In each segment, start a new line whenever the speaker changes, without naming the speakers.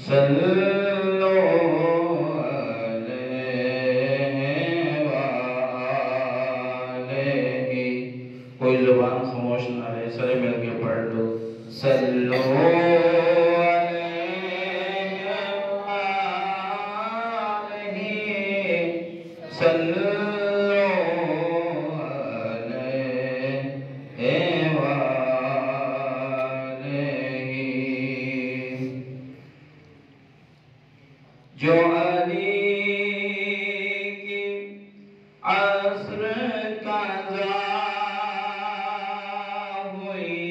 صلو علیہ وآلہ۔ کوئی زبان خاموش نہ رہے، سارے مل کے پڑھ لو۔ صلو علیہ وآلہ، صلو علیہ وآلہ۔ جو علی کی عصر قضا ہوئی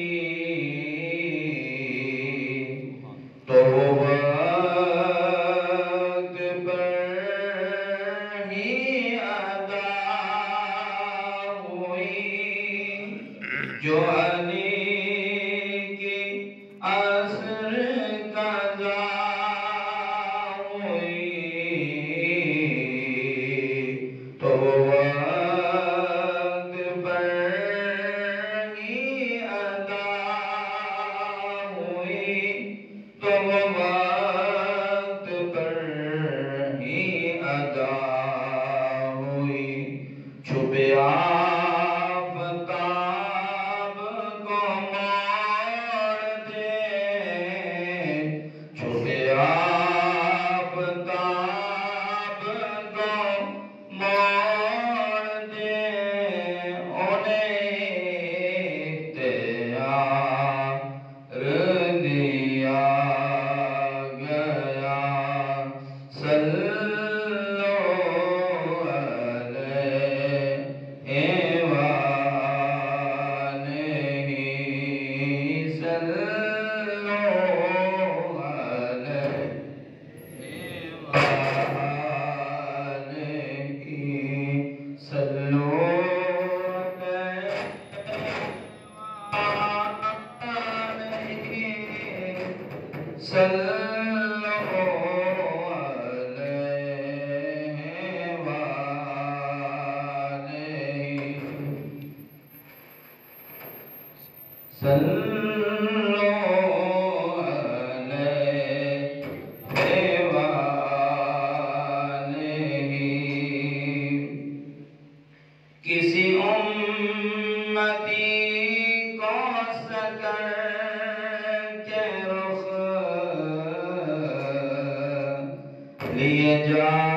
تو وہ وقت پر ہی ادا ہوئی۔ جو علی کی عصر قضا تو وقت پر ہی ادا ہوئی، تو وقت پر ہی ادا ہوئی۔ چھپے آفتاب کو موڑ دے، چھپے آفتاب کو موڑ دے، انہیں اختیار دیا گیا۔ صلو علیہ وآلہ، صلو کسی امتی کو سکر کے رخ لیے جا